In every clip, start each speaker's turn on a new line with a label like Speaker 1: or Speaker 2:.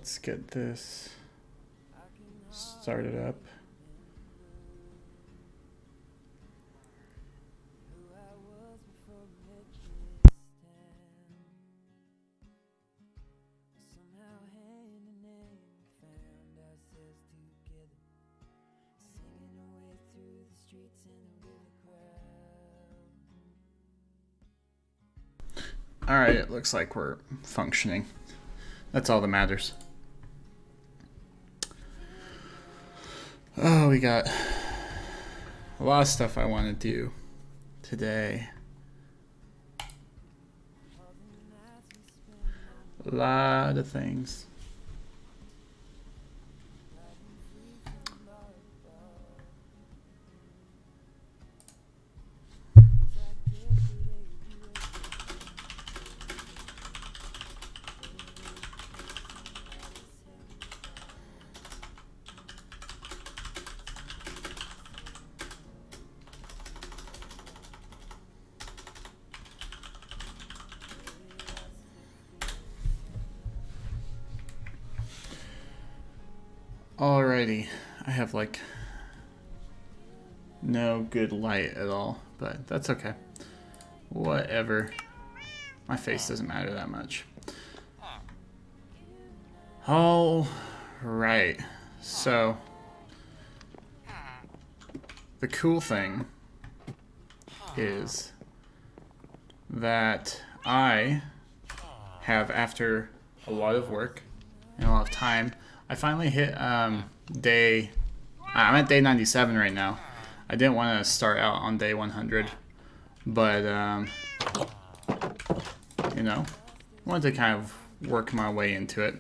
Speaker 1: let's get this started up. Alright, it looks like we're functioning. That's all that matters. Oh, we got a lot of stuff I want to do today. A lot of things. Alrighty, I have like no good light at all, but that's okay. Whatever. My face doesn't matter that much. Alright, so the cool thing is that I have, after a lot of work and a lot of time, I finally hit day, I'm at day 97 right now. I didn't want to start out on day 100, but, you know, I wanted to kind of work my way into it.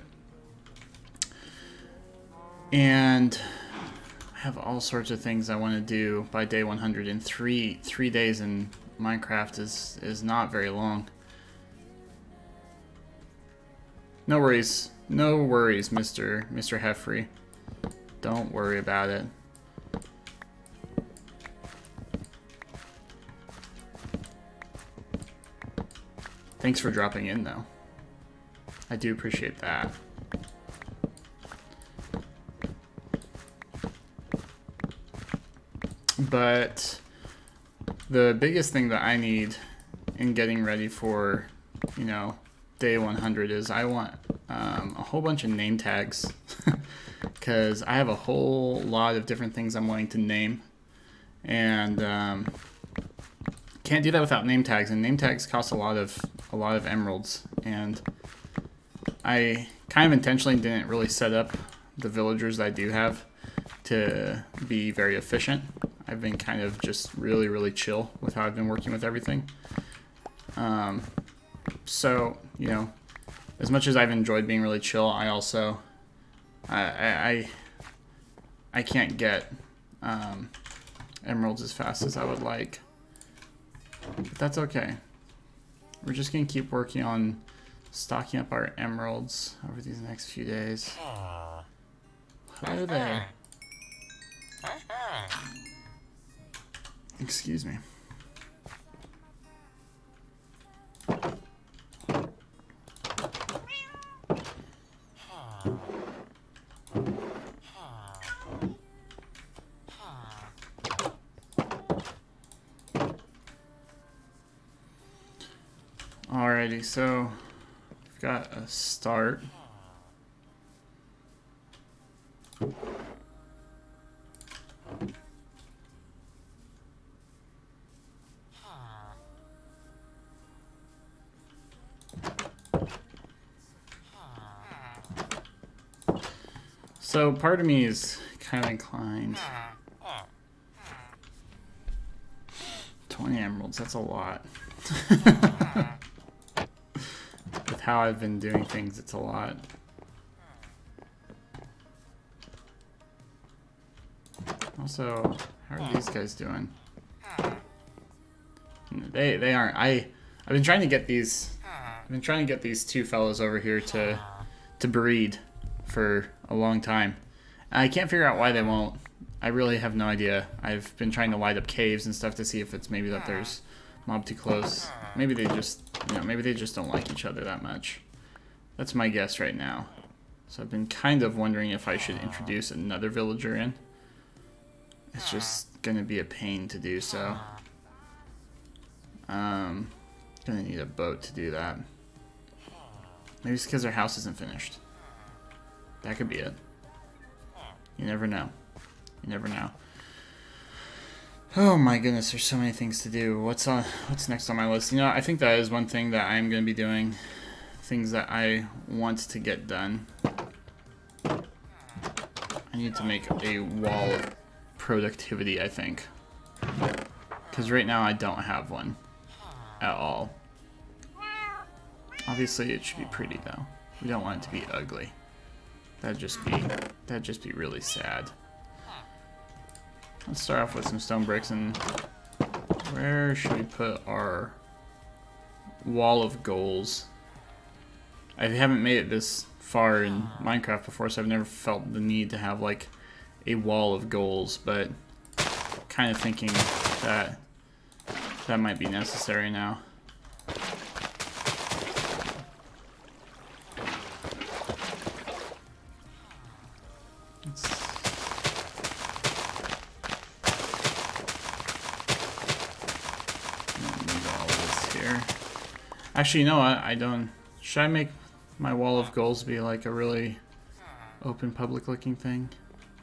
Speaker 1: And I have all sorts of things I want to do by day 100, and three days in Minecraft is not very long. No worries. No worries, Mr. Heffrey. Don't worry about it. Thanks for dropping in, though. I do appreciate that. But the biggest thing that I need in getting ready for, you know, day 100 is I want a whole bunch of name tags, because I have a whole lot of different things I'm wanting to name, and can't do that without name tags, and name tags cost a lot of emeralds, and I kind of intentionally didn't really set up the villagers that I do have to be very efficient. I've been kind of just really chill with how I've been working with everything. So, you know, as much as I've enjoyed being really chill, I also I can't get emeralds as fast as I would like. But that's okay. We're just gonna keep working on stocking up our emeralds over these next few days. Hello there. Excuse me. Alrighty, so we've got a start. So part of me is kind of inclined. 20 emeralds, that's a lot. With how I've been doing things, it's a lot. Also, how are these guys doing? They aren't. I've been trying to get these. I've been trying to get these two fellows over here to breed for a long time. And I can't figure out why they won't. I really have no idea. I've been trying to light up caves and stuff to see if it's maybe that there's mob too close. Maybe they just, you know, maybe they just don't like each other that much. That's my guess right now. So I've been kind of wondering if I should introduce another villager in. It's just gonna be a pain to do so. Gonna need a boat to do that. Maybe it's because their house isn't finished. That could be it. You never know. You never know. Oh my goodness, there's so many things to do. What's next on my list? You know, I think that is one thing that I'm going to be doing. Things that I want to get done. I need to make a wall of productivity, I think. Because right now I don't have one at all. Obviously it should be pretty though. We don't want it to be ugly. That'd just be really sad. Let's start off with some stone bricks, and where should we put our wall of goals? I haven't made it this far in Minecraft before, so I've never felt the need to have like a wall of goals, but kind of thinking that that might be necessary now. Actually, you know what? I don't... Should I make my wall of goals be like a really open public looking thing?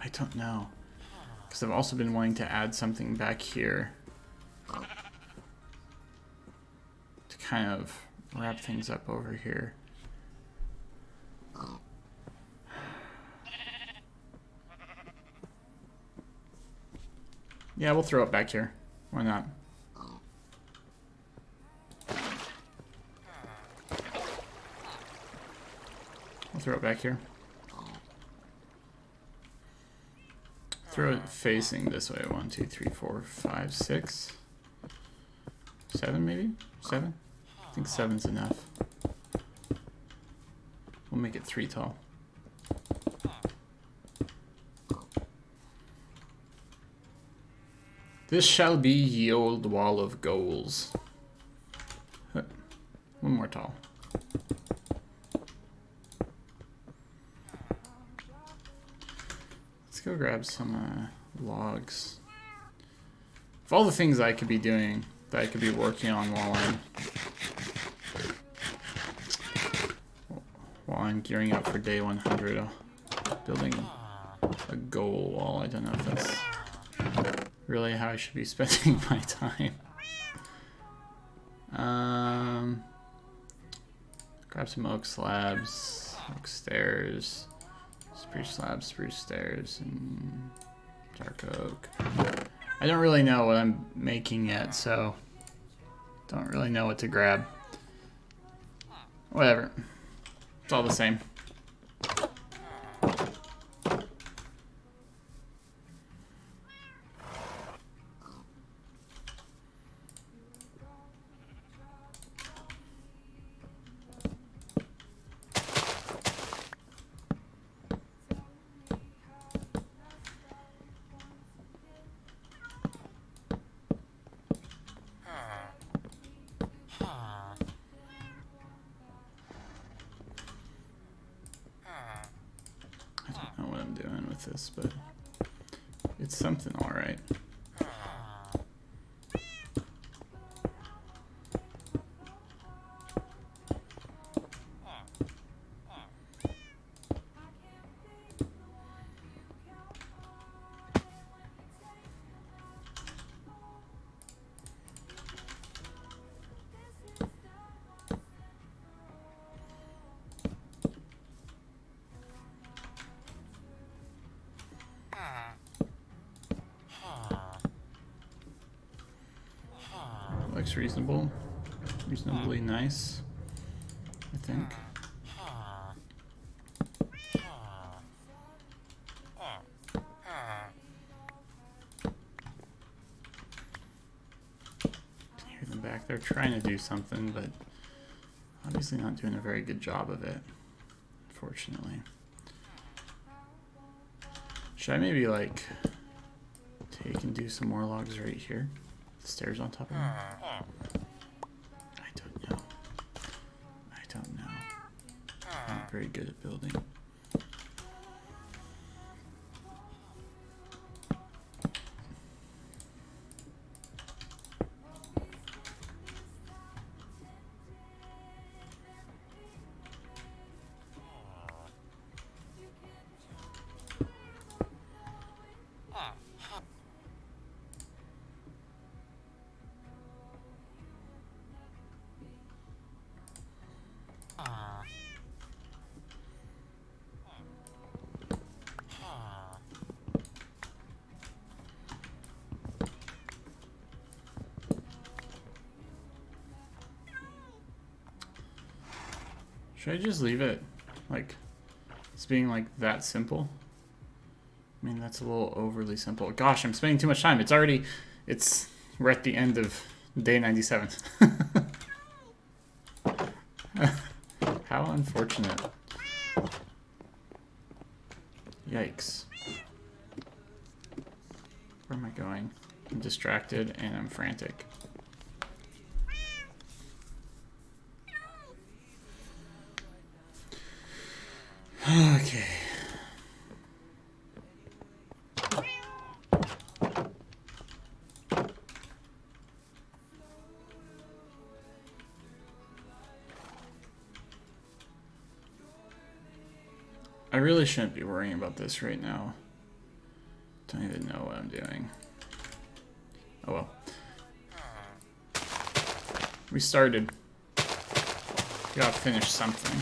Speaker 1: I don't know. Because I've also been wanting to add something back here to kind of wrap things up over here. Yeah, we'll throw it back here. Why not? I'll throw it back here. Throw it facing this way. 1, 2, 3, 4, 5, 6, 7 maybe? 7? I think 7's enough. We'll make it 3 tall. This shall be ye old wall of goals. 1 more tall. Let's go grab some logs. Of all the things I could be doing, that I could be working on while I'm gearing up for day 100, building a goal wall. I don't know if that's really how I should be spending my time. Grab some oak slabs, oak stairs, spruce slabs, spruce stairs, and dark oak. I don't really know what I'm making yet, so don't really know what to grab. Whatever. It's all the same. This, but it's something all right. Looks reasonably nice, I think. Hear them back there trying to do something, but obviously not doing a very good job of it, unfortunately. Should I maybe like take and do some more logs right here? Stairs on top of them? I don't know. I'm not very good at building. Should I just leave it like it's being like that simple? I mean, that's a little overly simple. Gosh, I'm spending too much time. We're at the end of day 97. How unfortunate. Yikes. Where am I going? I'm distracted and I'm frantic. Okay. I really shouldn't be worrying about this right now. Don't even know what I'm doing. Oh well. We started. Gotta finish something.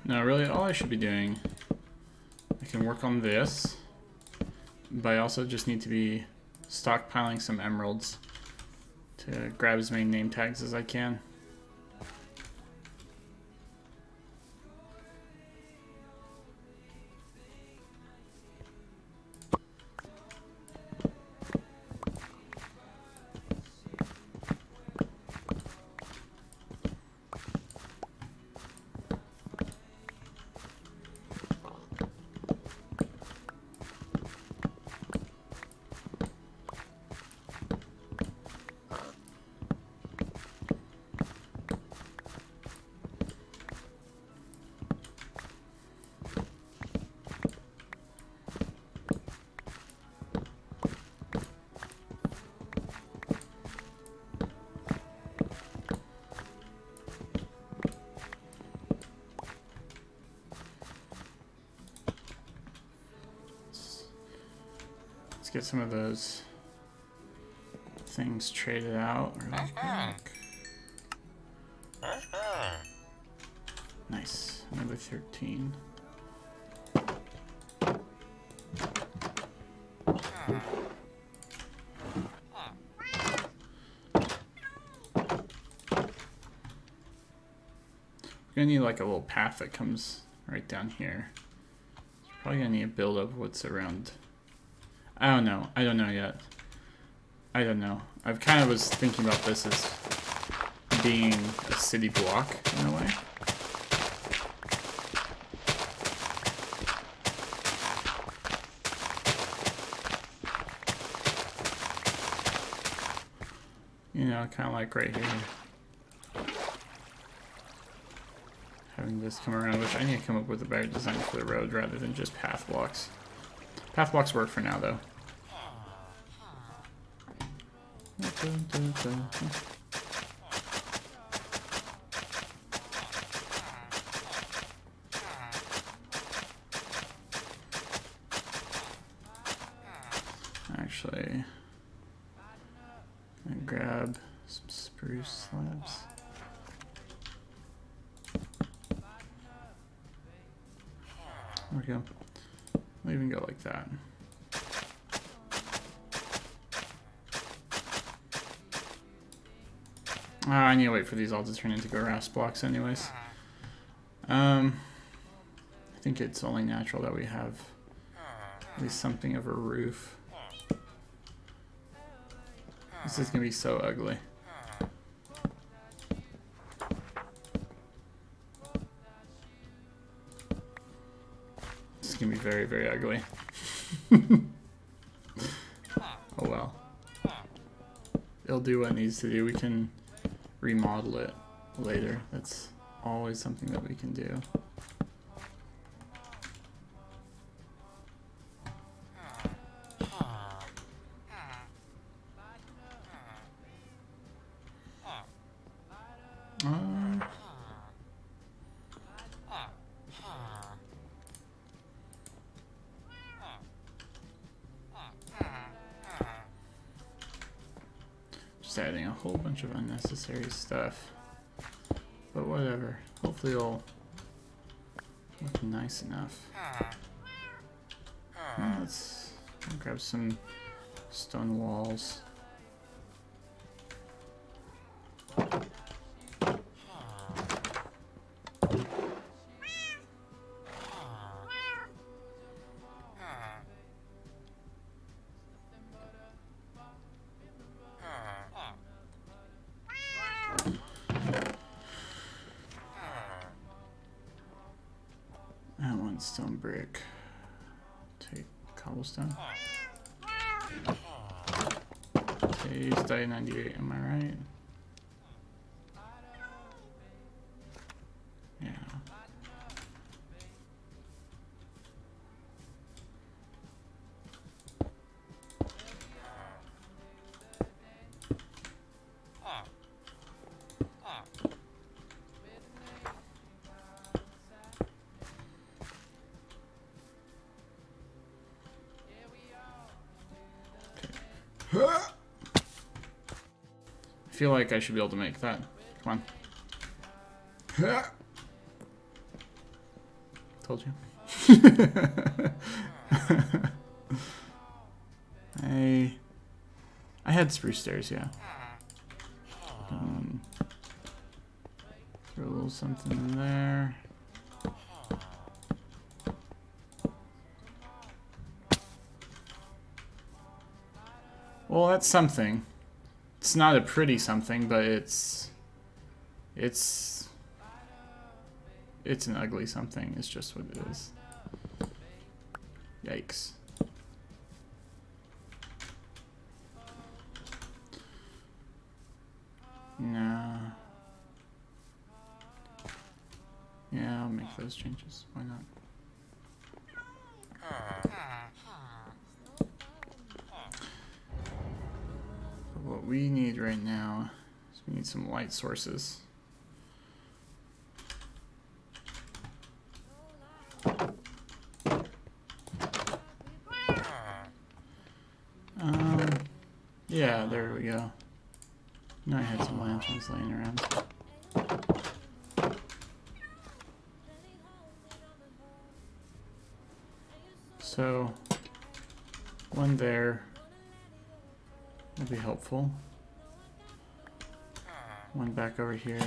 Speaker 1: No, really, all I should be doing, I can work on this, but I also just need to be stockpiling some emeralds to grab as many name tags as I can. Let's get some of those things traded out really quick. Nice, another 13. We're gonna need like a little path that comes right down here. Probably gonna need a build up what's around. I don't know. I don't know yet. I don't know. I've kind of was thinking about this as being a city block in a way. You know, kind of like right here. Having this come around, which I need to come up with a better design for the road rather than just path blocks. Path blocks work for now, though. Actually, I'm gonna grab some spruce slabs. There we go. We'll even go like that. I need to wait for these all to turn into grass blocks anyways. I think it's only natural that we have at least something of a roof. This is gonna be so ugly. This is gonna be very, very ugly. Oh well. It'll do what it needs to do. We can remodel it later. That's always something that we can do. just adding a whole bunch of unnecessary stuff. But whatever. Hopefully it'll look nice enough. Let's grab some stone walls. I want stone brick. Take cobblestone. Okay, use die 98, am I right? Yeah. I feel like I should be able to make that. Come on. Told you. I had spruce stairs, yeah. Throw a little something in there. Well, that's something. It's not a pretty something, but it's an ugly something. It's just what it is. Yikes. No. Yeah, I'll make those changes. Why not? But what we need right now is we need some light sources. Yeah, there we go. No, I had some lanterns laying around. So, one there will be helpful. One back over here.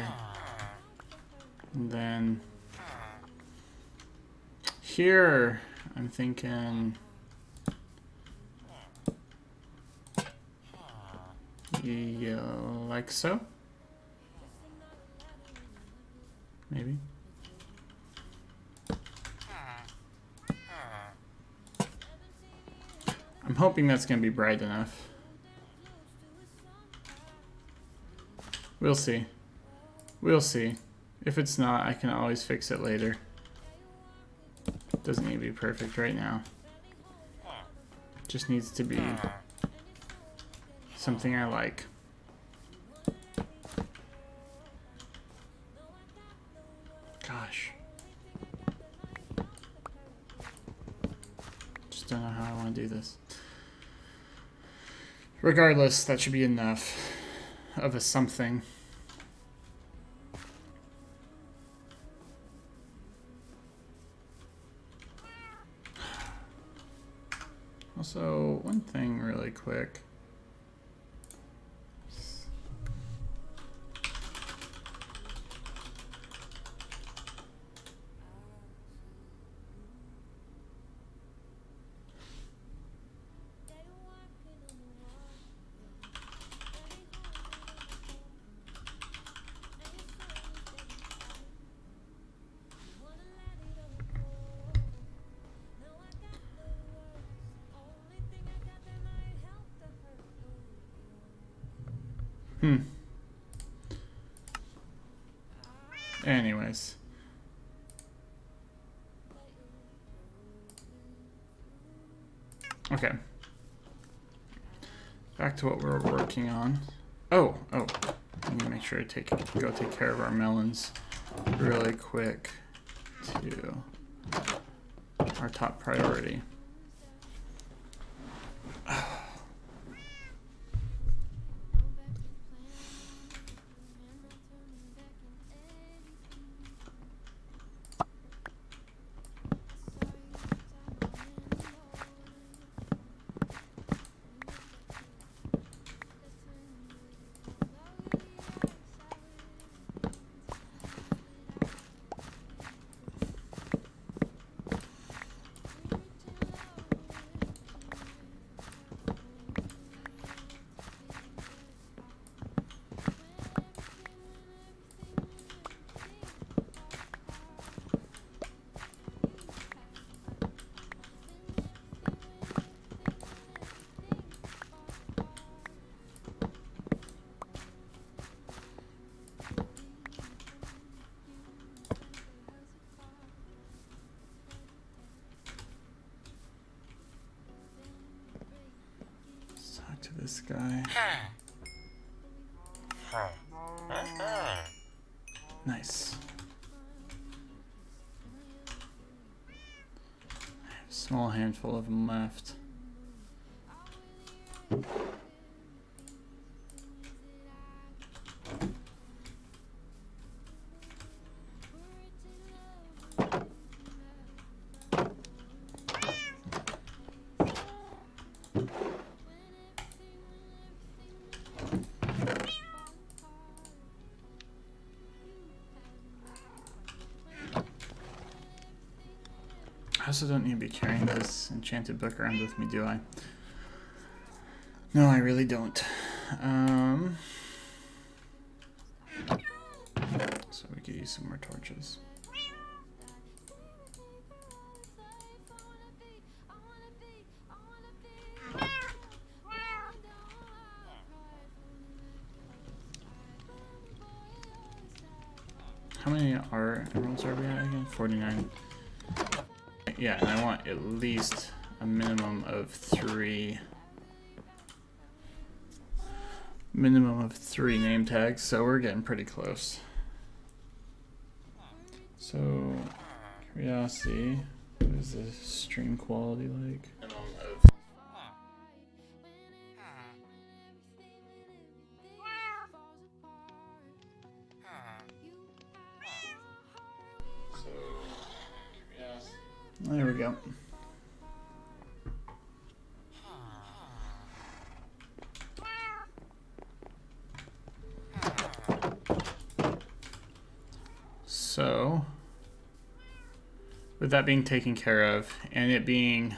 Speaker 1: And then here, I'm thinking like so. Maybe. I'm hoping that's going to be bright enough. We'll see. We'll see. If it's not, I can always fix it later. Doesn't need to be perfect right now. Just needs to be something I like. Gosh. Just don't know how I want to do this. Regardless, that should be enough of a something. Also, one thing really quick. Anyways. Okay. Back to what we're working on. Oh. I need to make sure I go take care of our melons really quick to our top priority. this guy. Nice. I have a small handful of them left. I also don't need to be carrying this enchanted book around with me, do I? No, I really don't. So we could use some more torches. How many emeralds are we at again? 49. Yeah, and I want at least a minimum of 3. Minimum of 3 name tags, so we're getting pretty close. So, curiosity, what is the stream quality like? There we go. So, with that being taken care of, and it being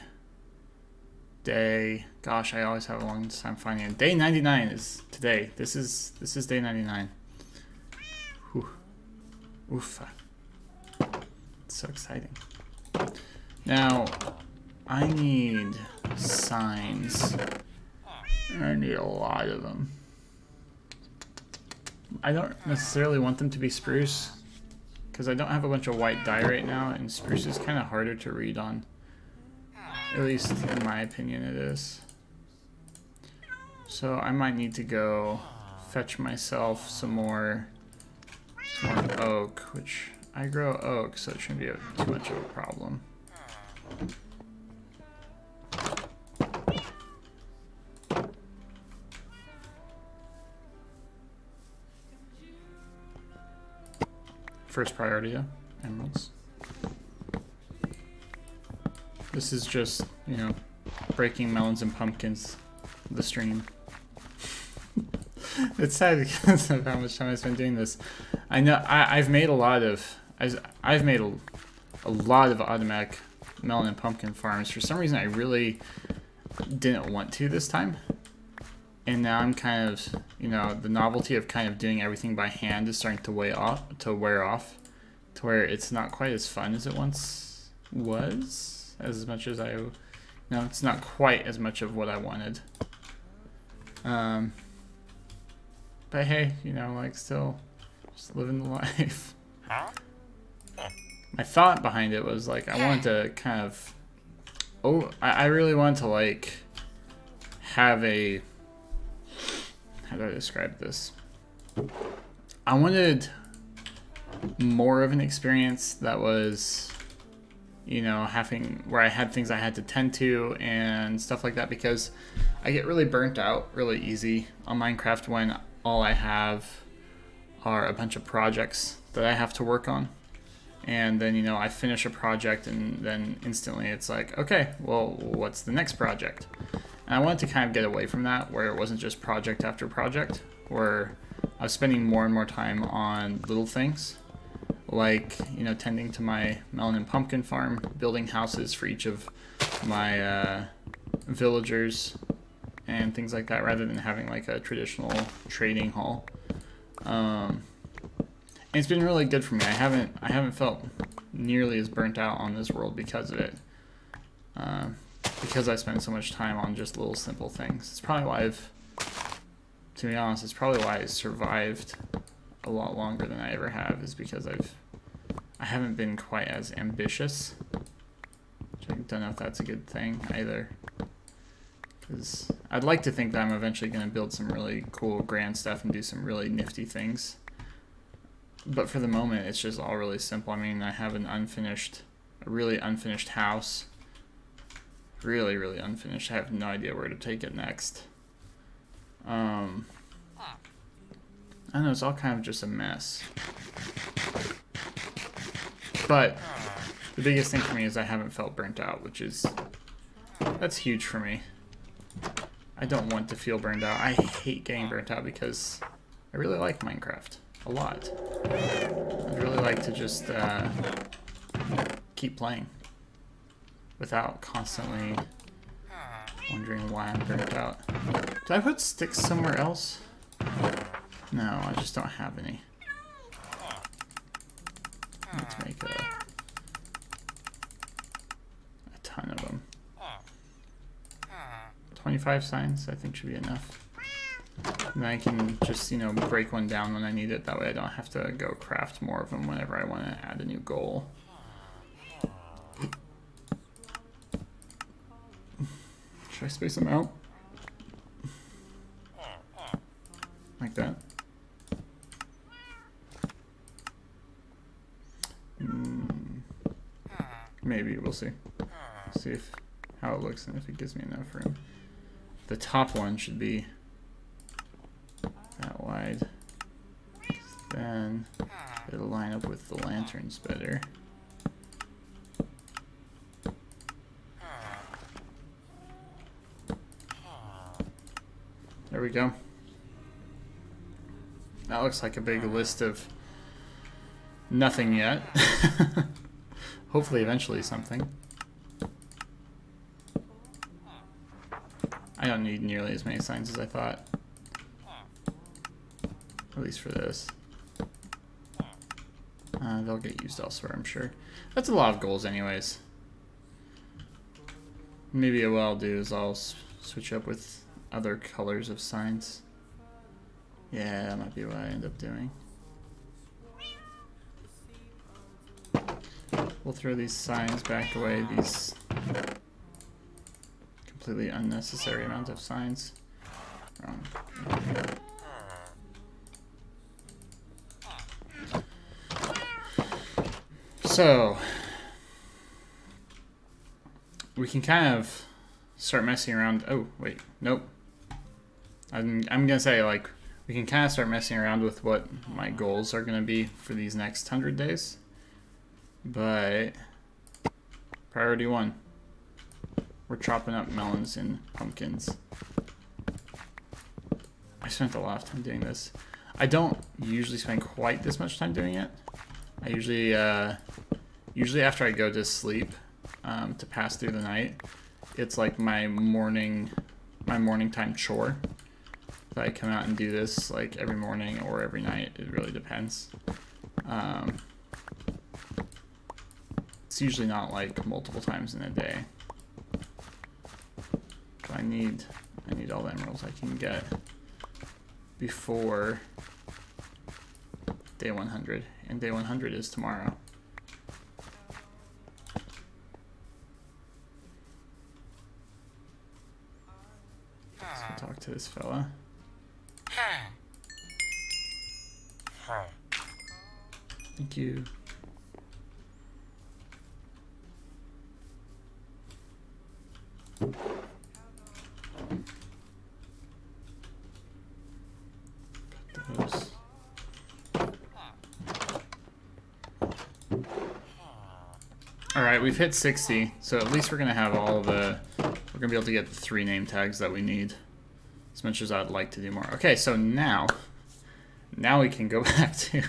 Speaker 1: day, gosh, I always have a long time finding it. Day 99 is today. This is day 99. Whew. Oof. It's so exciting. Now, I need signs. I need a lot of them. I don't necessarily want them to be spruce, because I don't have a bunch of white dye right now, and spruce is kind of harder to read on. At least in my opinion it is. So I might need to go fetch myself some more oak, which I grow oak, so it shouldn't be too much of a problem. First priority, yeah, emeralds. This is just, you know, breaking melons and pumpkins, the stream. It's sad because of how much time I spent doing this. I know I've made a lot of automatic melon and pumpkin farms. For some reason, I really didn't want to this time, and now I'm kind of, you know, the novelty of kind of doing everything by hand is starting to wear off, to where it's not quite as fun as it once was. As much as no, it's not quite as much of what I wanted. But hey, you know, like, still just living the life. My thought behind it was, like, I wanted to kind of, I really wanted to, like, have a, how do I describe this? I wanted more of an experience that was, you know, where I had things I had to tend to and stuff like that, because I get really burnt out really easy on Minecraft when all I have are a bunch of projects that I have to work on. And then, you know, I finish a project and then instantly it's like, okay, well, what's the next project? And I wanted to kind of get away from that, where it wasn't just project after project, where I was spending more and more time on little things, like, you know, tending to my melon and pumpkin farm, building houses for each of my villagers, and things like that, rather than having like a traditional trading hall. And it's been really good for me. I haven't felt nearly as burnt out on this world because of it. Because I spend so much time on just little simple things. It's probably why to be honest, it's probably why I survived a lot longer than I ever have, is because I haven't been quite as ambitious. Which I don't know if that's a good thing either. Because I'd like to think that I'm eventually going to build some really cool grand stuff and do some really nifty things. But for the moment, it's just all really simple. I mean, I have a really unfinished house. Really, really unfinished. I have no idea where to take it next. I don't know, it's all kind of just a mess. But the biggest thing for me is I haven't felt burnt out, that's huge for me. I don't want to feel burned out. I hate getting burnt out because I really like Minecraft a lot. I'd really like to just keep playing without constantly wondering why I'm burnt out. Did I put sticks somewhere else? No, I just don't have any. Let's make a ton of them. 25 signs, I think, should be enough. And then I can just, break one down when I need it. That way I don't have to go craft more of them whenever I want to add a new goal. Should I space them out? Like that? Maybe, we'll see. See how it looks and if it gives me enough room. The top one should be that wide. Then it'll line up with the lanterns better. There we go. That looks like a big list of nothing yet. Hopefully eventually something. I don't need nearly as many signs as I thought. At least for this. They'll get used elsewhere, I'm sure. That's a lot of goals anyways. Maybe what I'll do is I'll switch up with other colors of signs. Yeah, that might be what I end up doing. We'll throw these signs back away, these completely unnecessary amount of signs. So, we can kind of start messing around. Oh, wait, nope. I'm gonna say, like, we can kind of start messing around with what my goals are gonna be for these next 100 days. But priority 1, we're chopping up melons and pumpkins. I spent a lot of time doing this. I don't usually spend quite this much time doing it. I usually after I go to sleep to pass through the night, it's like my morning time chore. That I come out and do this like every morning or every night. It really depends. It's usually not like multiple times in a day. But I need all the emeralds I can get before day 100, and day 100 is tomorrow. So talk to this fella. Thank you. Alright, we've hit 60, so at least we're gonna have we're gonna be able to get the 3 name tags that we need. As much as I'd like to do more. Okay, so now we can go back to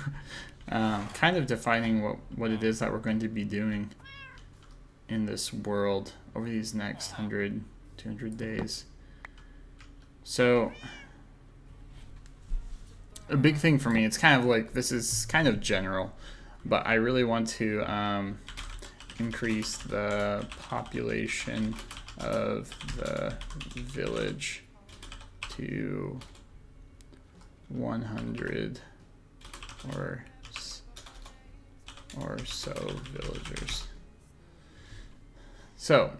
Speaker 1: kind of defining what it is that we're going to be doing in this world over these next 100, 200 days. So a big thing for me, it's kind of like, this is kind of general, but I really want to increase the population of the village to 100 or so villagers. So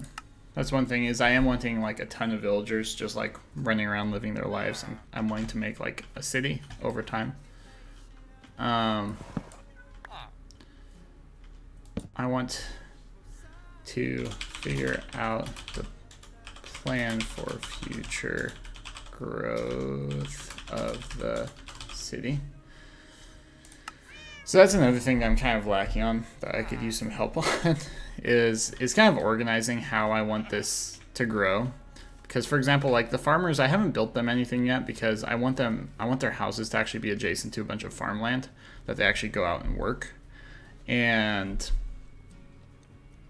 Speaker 1: That's one thing, is I am wanting like a ton of villagers just like running around living their lives, and I'm wanting to make like a city over time. I want to figure out the plan for future growth of the city. So that's another thing that I'm kind of lacking on, that I could use some help on, is kind of organizing how I want this to grow. Because, for example, like the farmers, I haven't built them anything yet because I want their houses to actually be adjacent to a bunch of farmland that they actually go out and work. And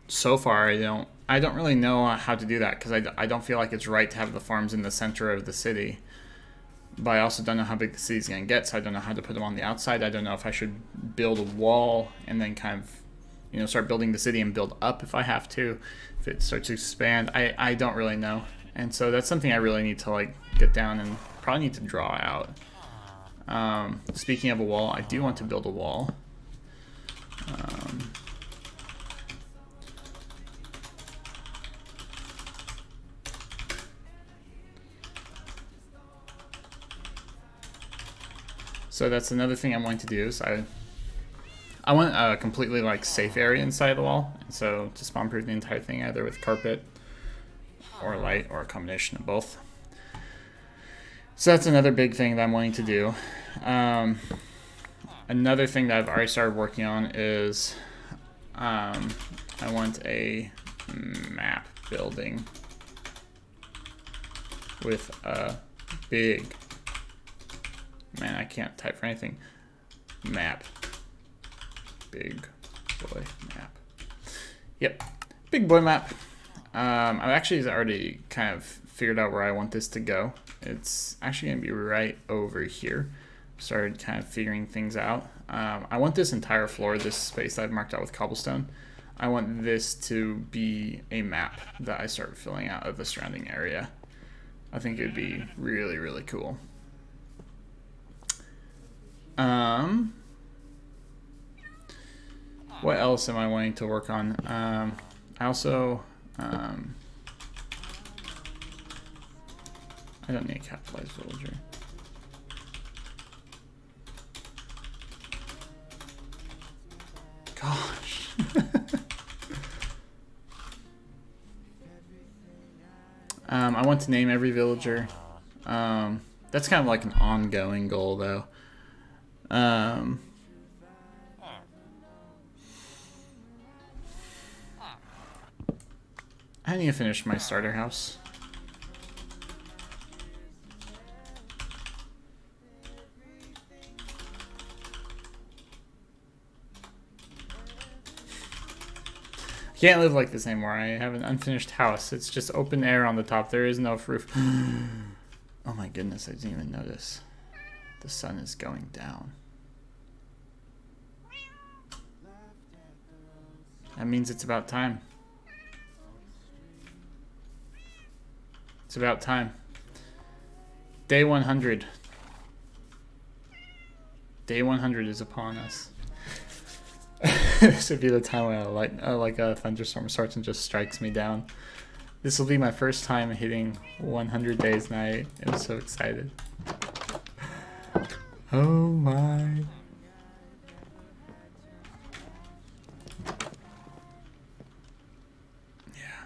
Speaker 1: so far, I don't really know how to do that, because I don't feel like it's right to have the farms in the center of the city. But I also don't know how big the city's going to get, so I don't know how to put them on the outside. I don't know if I should build a wall and then kind of, start building the city and build up if I have to, if it starts to expand. I don't really know. And so that's something I really need to like get down and probably need to draw out. Speaking of a wall, I do want to build a wall. So that's another thing I'm going to do. Is I want a completely like safe area inside the wall, and so to spawn proof the entire thing either with carpet or light or a combination of both. So that's another big thing that I'm wanting to do. Another thing that I've already started working on is I want a map building with a big, man, I can't type for anything, map. Big boy map. Yep, big boy map. I've actually already kind of figured out where I want this to go. It's actually going to be right over here. Started kind of figuring things out. I want this entire floor, this space that I've marked out with cobblestone, I want this to be a map that I start filling out of the surrounding area. I think it would be really, really cool. What else am I wanting to work on? I also, I don't need a capitalized villager. Gosh. I want to name every villager. That's kind of like an ongoing goal, though. I need to finish my starter house. I can't live like this anymore. I have an unfinished house. It's just open air on the top. There is no roof. Oh my goodness, I didn't even notice. The sun is going down. That means it's about time. It's about time. Day 100. Day 100 is upon us. This would be the time when a thunderstorm starts and just strikes me down. This will be my first time hitting 100 days, and I am so excited. Oh my. Yeah.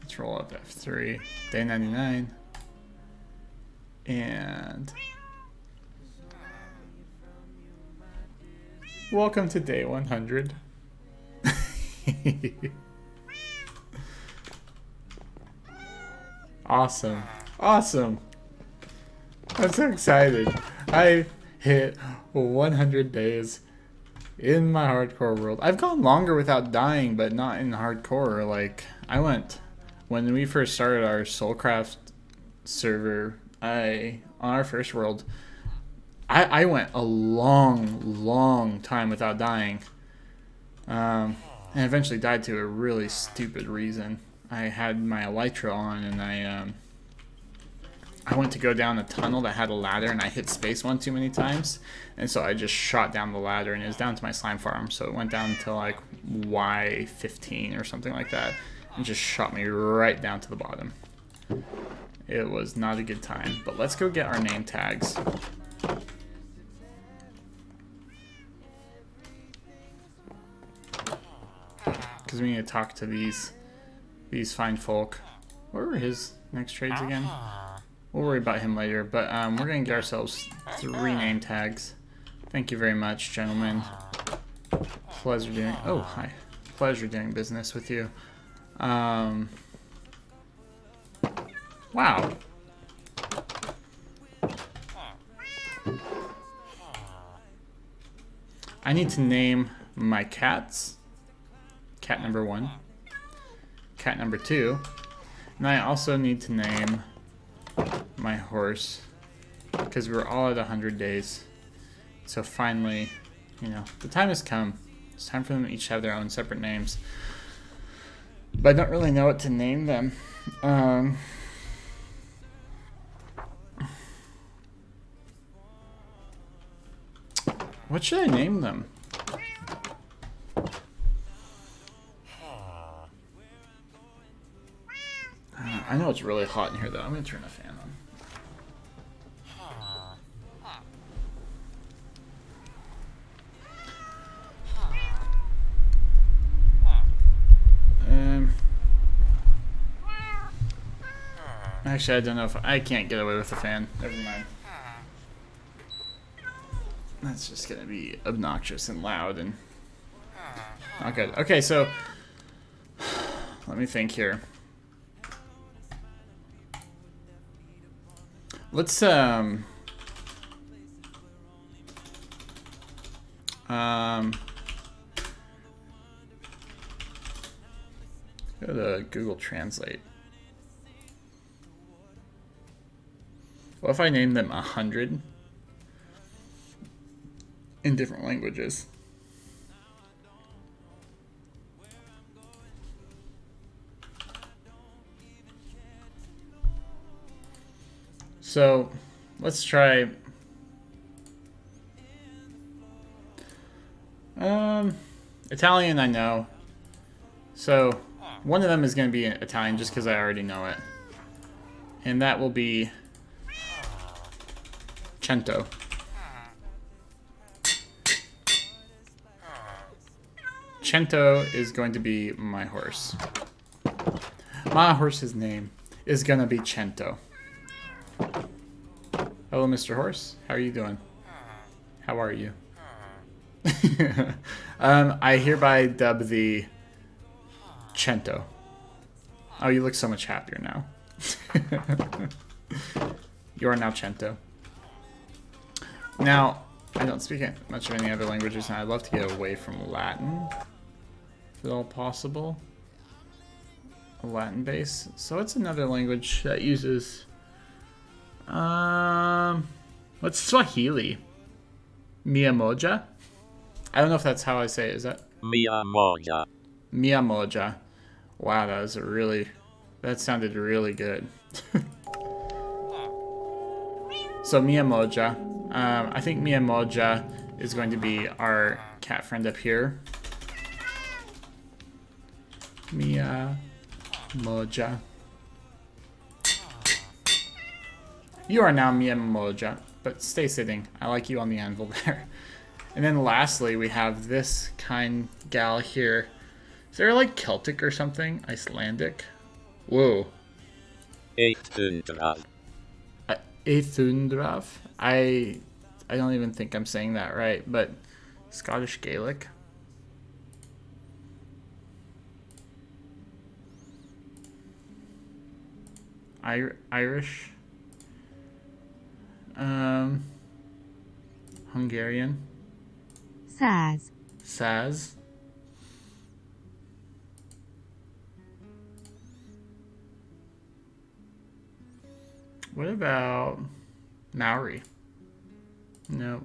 Speaker 1: Let's roll up F3. Day 99. And welcome to day 100. Awesome. Awesome. I'm so excited. I hit 100 days in my hardcore world. I've gone longer without dying, but not in hardcore. Like, when we first started our Soulcraft server, on our first world, I went a long time without dying. And eventually died to a really stupid reason. I had my Elytra on, and I went to go down a tunnel that had a ladder, and I hit space one too many times, and so I just shot down the ladder, and it was down to my slime farm, so it went down to like Y15 or something like that, and just shot me right down to the bottom. It was not a good time, but let's go get our name tags. Because we need to talk to these fine folk. What were his next trades again? We'll worry about him later, but we're going to get ourselves 3 name tags. Thank you very much, gentlemen. Pleasure doing... Oh, hi. Pleasure doing business with you. Wow. I need to name my cats. Cat number 1. Cat number 2. And I also need to name my horse, because we're all at 100 days. So finally, you know, the time has come. It's time for them to each have their own separate names. But I don't really know what to name them. What should I name them? I know it's really hot in here, though. I'm going to turn the fan on. Actually, I don't know if I can't get away with the fan. Never mind. That's just going to be obnoxious and loud and not good. Okay, so let me think here. Let's go to Google Translate. What if I name them 100 in different languages? So let's try Italian. I know, so one of them is going to be Italian just because I already know it, and that will be Cento. Cento is going to be my horse. My horse's name is going to be Cento. Hello, Mr. Horse. How are you doing? How are you? I hereby dub thee Cento. Oh, you look so much happier now. You are now Cento. Now, I don't speak much of any other languages, and I'd love to get away from Latin, if at all possible. A Latin base. So it's another language that uses... what's Swahili? Mia Moja? I don't know if that's how I say it. Is that?
Speaker 2: Mia Moja.
Speaker 1: Mia Moja. Wow, that was that sounded really good. So Mia Moja. I think Mia Moja is going to be our cat friend up here. Mia Moja. You are now Mia Moja, but stay sitting. I like you on the anvil there. And then lastly, we have this kind gal here. Is there like Celtic or something? Icelandic? Whoa.
Speaker 2: Eitundrav.
Speaker 1: Eitundrav? I don't even think I'm saying that right, but Scottish Gaelic? Irish? Hungarian?
Speaker 3: Saz.
Speaker 1: Saz? What about Maori? No.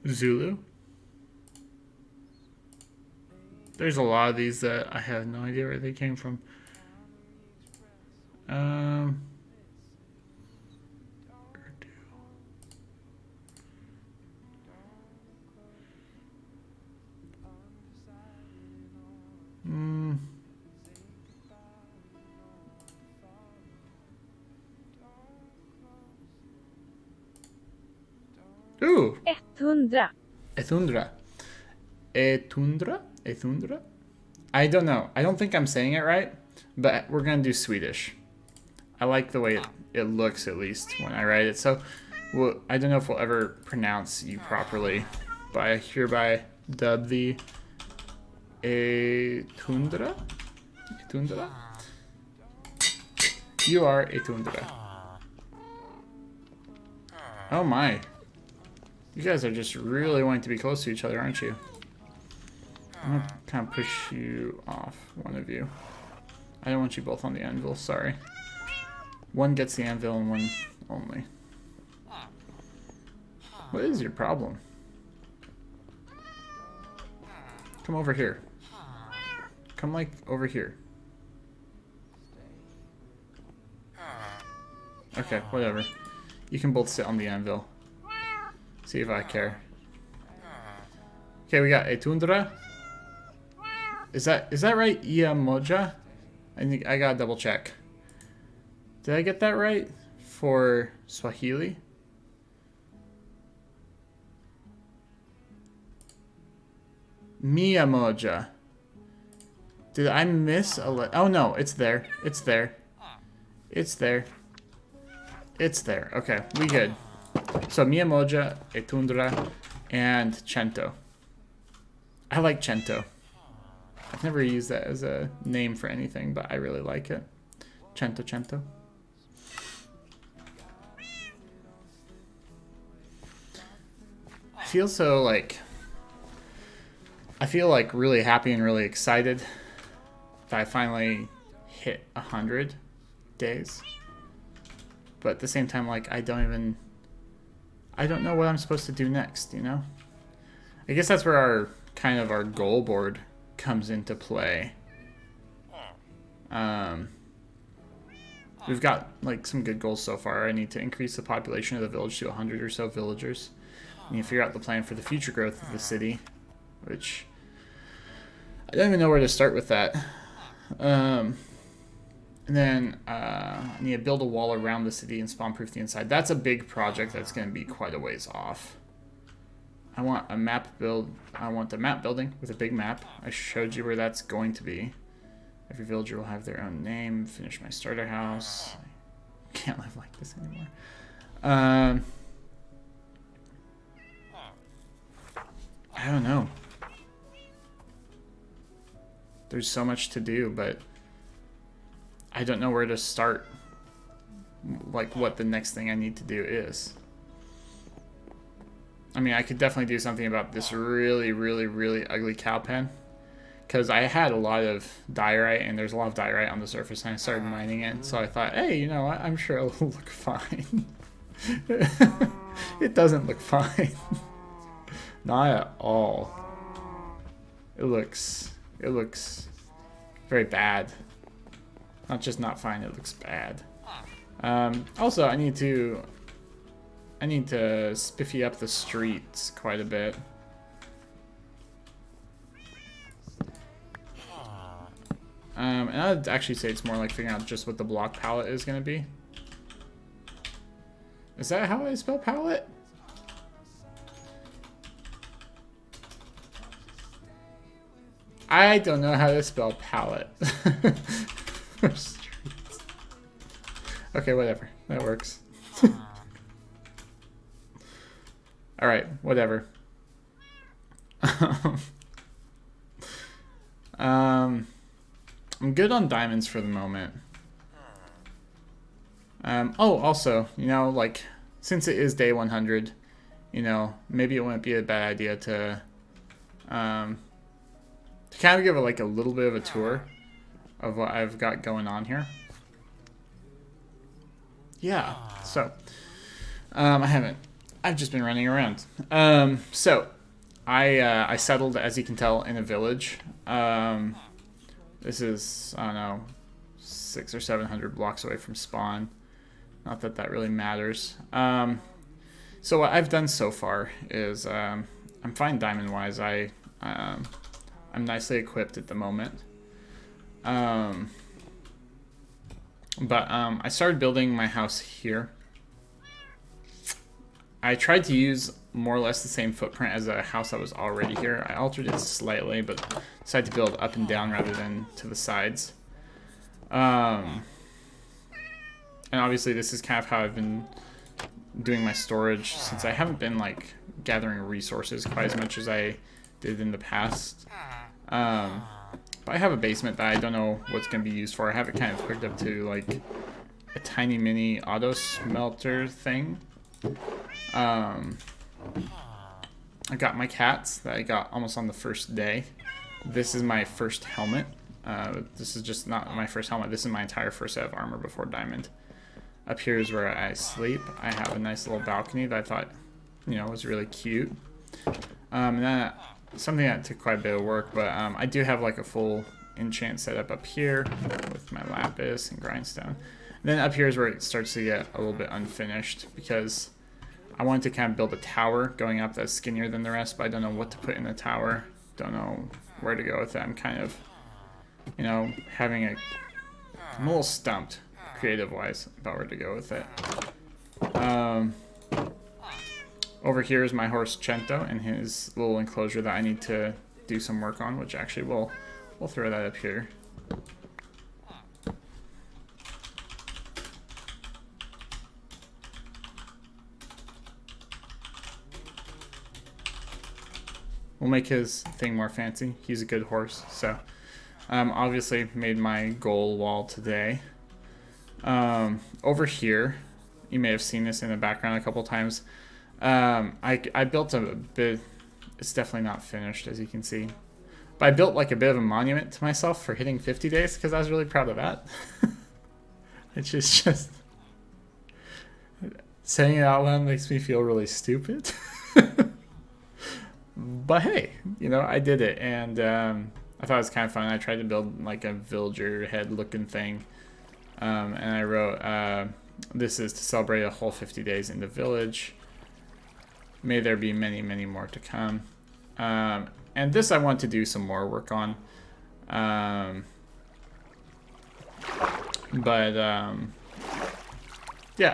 Speaker 1: Zulu? There's a lot of these that I have no idea where they came from. Ooh,
Speaker 3: 100.
Speaker 1: Ethundra. Etundra? Ethundra? I don't know. I don't think I'm saying it right, but we're gonna do Swedish. I like the way it looks, at least, when I write it. So, well, I don't know if we'll ever pronounce you properly, but I hereby dub thee Etundra? Etundra? You are Etundra. Oh my. You guys are just really wanting to be close to each other, aren't you? I'm gonna kind of push you off, one of you. I don't want you both on the anvil, sorry. One gets the anvil and one only. What is your problem? Come over here. Come, like, over here. Okay, whatever. You can both sit on the anvil. See if I care. Okay, we got Etundra. Is that right? Iamoja? I think I gotta double check. Did I get that right for Swahili? Miamoja. Did I miss a oh no, it's there. It's there. It's there. It's there. Okay, we good. So Miamoja, Etundra, and Cento. I like Cento. I've never used that as a name for anything, but I really like it. Cento. I feel so like... I feel like really happy and really excited that I finally hit 100 days. But at the same time, like, I don't know what I'm supposed to do next, you know? I guess that's where our goal board comes into play. We've got, like, some good goals so far. I need to increase the population of the village to 100 or so villagers. I need to figure out the plan for the future growth of the city, which I don't even know where to start with that. And then I need to build a wall around the city and spawn-proof the inside. That's a big project that's going to be quite a ways off. I want a map build. I want a map building with a big map. I showed you where that's going to be. Every villager will have their own name. Finish my starter house. I can't live like this anymore. I don't know. There's so much to do, but I don't know where to start. Like, what the next thing I need to do is. I mean, I could definitely do something about this really, really, really ugly cow pen. Because I had a lot of diorite, and there's a lot of diorite on the surface, and I started mining it. So I thought, hey, you know what? I'm sure it'll look fine. It doesn't look fine. Not at all. It looks very bad. Not just not fine, it looks bad. Also, I need to spiffy up the streets quite a bit. And I'd actually say it's more like figuring out just what the block palette is going to be. Is that how I spell palette? I don't know how to spell palette. Okay, whatever. That works. Alright, whatever. I'm good on diamonds for the moment. Oh, also, you know, like, since it is day 100, you know, maybe it wouldn't be a bad idea to kind of give it like a little bit of a tour of what I've got going on here. Yeah, so I've just been running around. So I settled, as you can tell, in a village. This is, I don't know, 600 or 700 blocks away from spawn. Not that that really matters. So what I've done so far is I'm fine diamond-wise. I'm nicely equipped at the moment. But I started building my house here. I tried to use more or less the same footprint as a house that was already here. I altered it slightly, but decided to build up and down rather than to the sides. And obviously this is kind of how I've been doing my storage, since I haven't been like gathering resources quite as much as I did in the past. But I have a basement that I don't know what's going to be used for. I have it kind of hooked up to like a tiny mini auto smelter thing. I got my cats that I got almost on the first day. This is my first helmet. This is just not my first helmet. This is my entire first set of armor before diamond. Up here is where I sleep. I have a nice little balcony that I thought, you know, was really cute. And then something that took quite a bit of work, but I do have like a full enchant setup up here with my lapis and grindstone. And then up here is where it starts to get a little bit unfinished, because I wanted to kind of build a tower going up that's skinnier than the rest, but I don't know what to put in the tower. Don't know where to go with it. I'm kind of, you know, I'm a little stumped creative-wise about where to go with it. Over here is my horse Cento and his little enclosure that I need to do some work on, which actually we'll throw that up here. We'll make his thing more fancy. He's a good horse, so obviously made my goal wall today. Over here, you may have seen this in the background a couple times. I built a bit. It's definitely not finished, as you can see, but I built like a bit of a monument to myself for hitting 50 days because I was really proud of that. It's just saying it out loud makes me feel really stupid. But hey, you know, I did it, and I thought it was kind of fun. I tried to build like a villager head looking thing, and I wrote, this is to celebrate a whole 50 days in the village. May there be many, many more to come. And this I want to do some more work on. Yeah,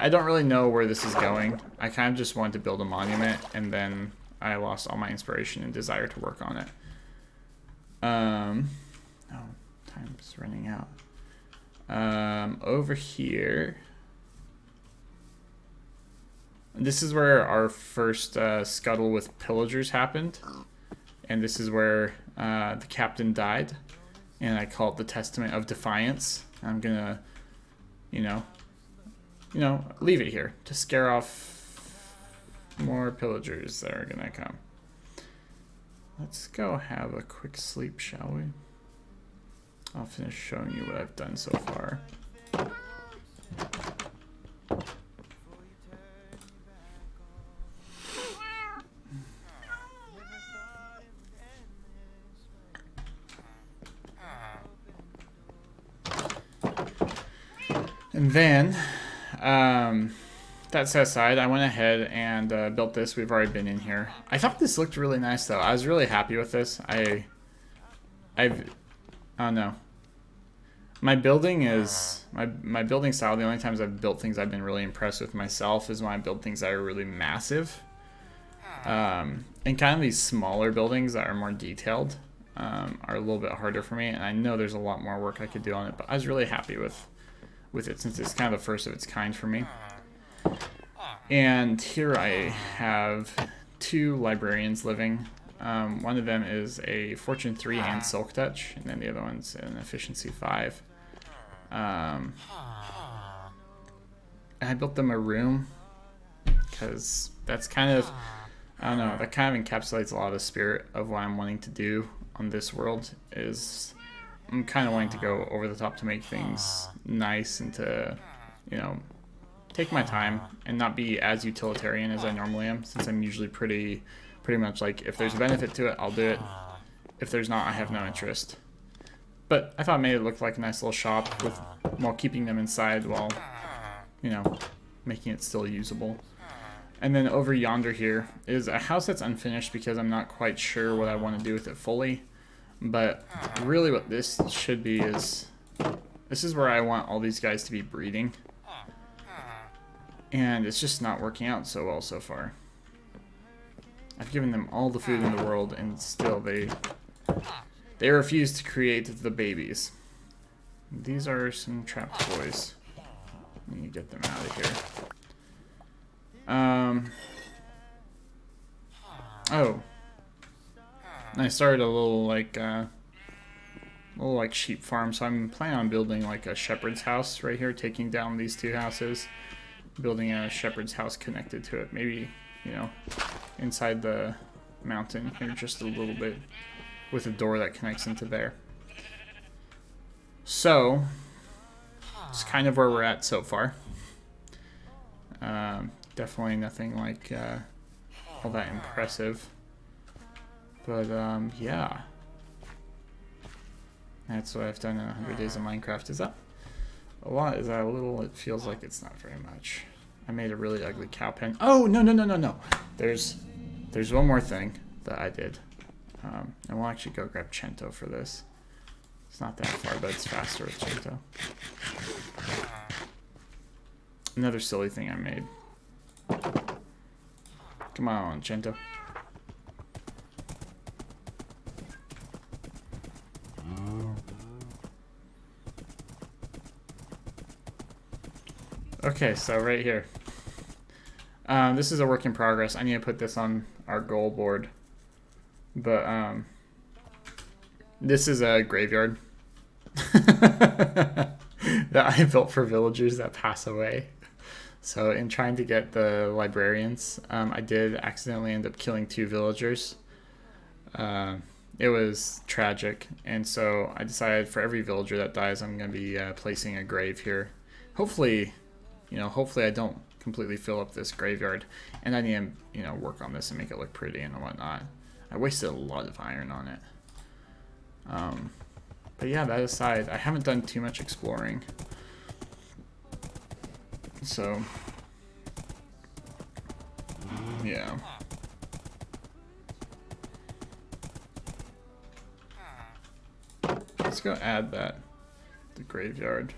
Speaker 1: I don't really know where this is going. I kind of just wanted to build a monument, and then I lost all my inspiration and desire to work on it. Oh, time's running out. Over here, this is where our first scuttle with pillagers happened, and this is where the captain died, and I call it the Testament of Defiance. I'm gonna, you know, leave it here to scare off more pillagers that are gonna come. Let's go have a quick sleep, shall we? I'll finish showing you what I've done so far. And then, that set aside, I went ahead and built this. We've already been in here. I thought this looked really nice, though. I was really happy with this. I don't know. My building is my building style. The only times I've built things I've been really impressed with myself is when I build things that are really massive. And kind of these smaller buildings that are more detailed are a little bit harder for me. And I know there's a lot more work I could do on it, but I was really happy with it, since it's kind of the first of its kind for me. And here I have 2 librarians living. One of them is a Fortune 3 and Silk Touch, and then the other one's an Efficiency 5. And I built them a room because that's kind of, I don't know, that kind of encapsulates a lot of the spirit of what I'm wanting to do on this world. Is I'm kind of wanting to go over the top to make things nice and to, you know, take my time and not be as utilitarian as I normally am, since I'm usually pretty pretty much like, if there's a benefit to it, I'll do it. If there's not, I have no interest. But I thought it made it look like a nice little shop with, while keeping them inside while, you know, making it still usable. And then over yonder here is a house that's unfinished because I'm not quite sure what I want to do with it fully. But really what this should be is, this is where I want all these guys to be breeding. And it's just not working out so well so far. I've given them all the food in the world and still they refuse to create the babies. These are some trapped boys. Let me get them out of here. Oh. I started a little like sheep farm, so I'm planning on building like a shepherd's house right here, taking down these two houses, building a shepherd's house connected to it. Maybe, you know, inside the mountain here just a little bit with a door that connects into there. So, it's kind of where we're at so far. Definitely nothing like all that impressive. But yeah. That's what I've done in 100 Days of Minecraft. Is that a lot? Is that a little? It feels like it's not very much. I made a really ugly cow pen. Oh, no. There's one more thing that I did. And we'll actually go grab Cento for this. It's not that far, but it's faster with Cento. Another silly thing I made. Come on, Cento. Okay, so right here. This is a work in progress. I need to put this on our goal board. But this is a graveyard that I built for villagers that pass away. So in trying to get the librarians, I did accidentally end up killing 2 villagers. It was tragic, and so I decided for every villager that dies, I'm going to be placing a grave here. Hopefully, you know, hopefully I don't completely fill up this graveyard, and I need to, you know, work on this and make it look pretty and whatnot. I wasted a lot of iron on it. But yeah, that aside, I haven't done too much exploring. So, yeah. Let's go add that, the graveyard.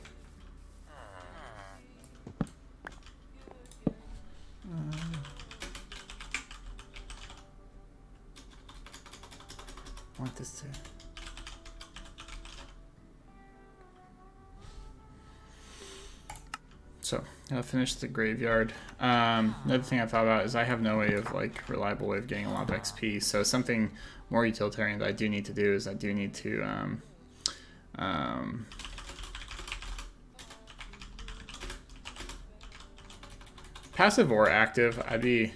Speaker 1: I want this to... So, I'll finish the graveyard. Another thing I thought about is I have no way of, like, reliable way of getting a lot of XP. So something more utilitarian that I do need to do is I do need to, passive or active, I'd be...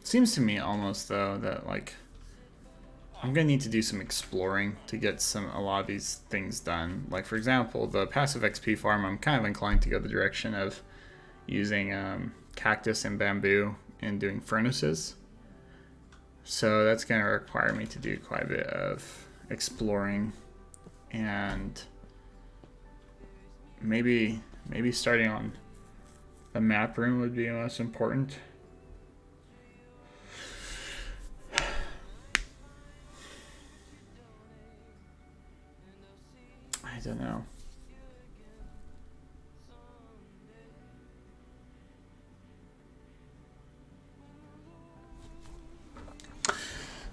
Speaker 1: Seems to me almost though that like I'm gonna need to do some exploring to get a lot of these things done. Like for example, the passive XP farm, I'm kind of inclined to go the direction of using cactus and bamboo and doing furnaces. So that's gonna require me to do quite a bit of exploring, and maybe starting on the map room would be most important. I don't know.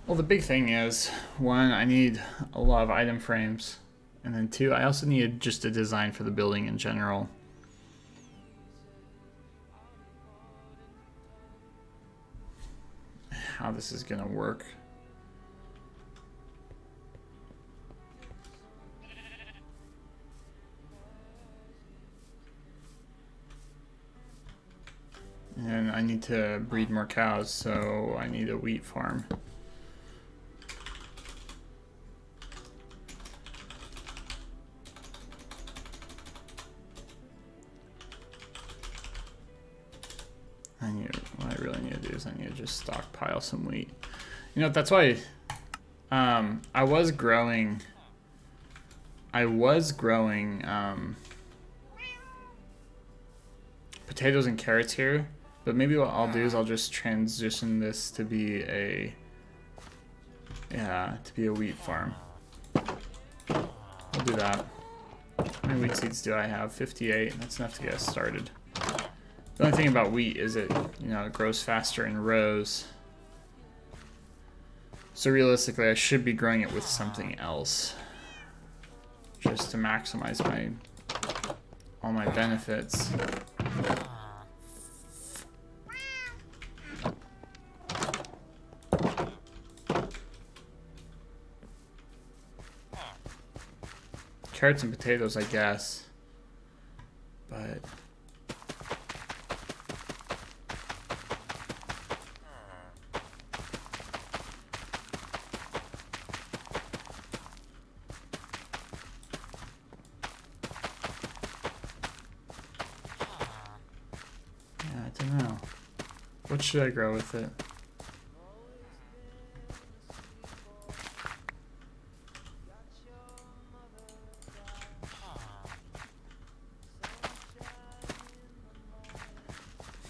Speaker 1: Well, the big thing is, 1, I need a lot of item frames, and then 2, I also need just a design for the building in general. How this is gonna work. And I need to breed more cows, so I need a wheat farm. What I really need to do is I need to just stockpile some wheat. You know, that's why I was growing potatoes and carrots here, but maybe what I'll do is I'll just transition this to be a wheat farm. I'll do that. How many wheat seeds do I have? 58. That's enough to get us started. The only thing about wheat is it grows faster in rows. So realistically, I should be growing it with something else, just to maximize all my benefits. Carrots and potatoes, I guess, but I don't know. What should I grow with it?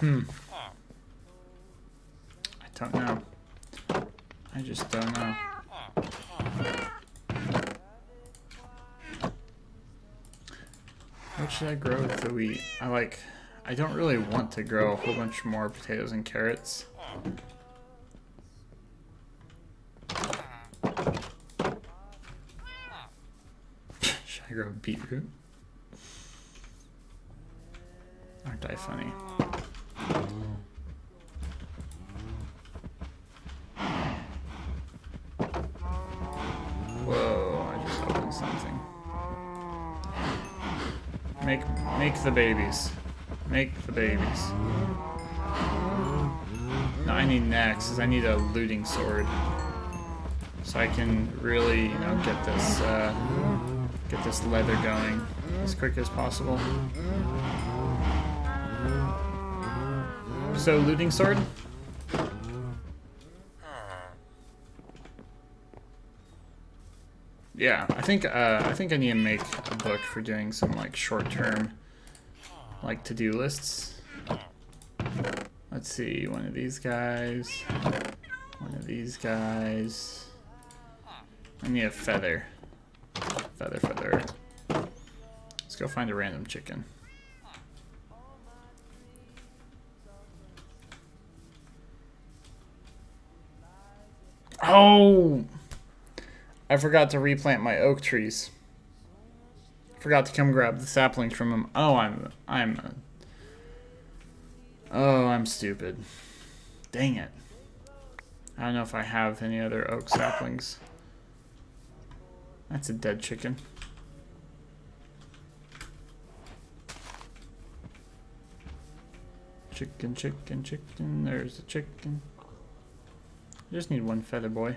Speaker 1: I don't know. I just don't know. What should I grow with the wheat? I don't really want to grow a whole bunch more potatoes and carrots. Should I grow beetroot? Aren't I funny? Whoa, I just opened something. Make the babies. Make the babies. No, I need next is I need a looting sword. So I can really, get this leather going as quick as possible. So looting sword? Yeah, I think I need to make a book for doing some short-term to-do lists. Let's see, one of these guys, one of these guys. I need a feather. Feather. Let's go find a random chicken. Oh! I forgot to replant my oak trees. Forgot to come grab the saplings from them. Oh, I'm stupid. Dang it. I don't know if I have any other oak saplings. That's a dead chicken. Chicken. There's a chicken. I just need one feather boy.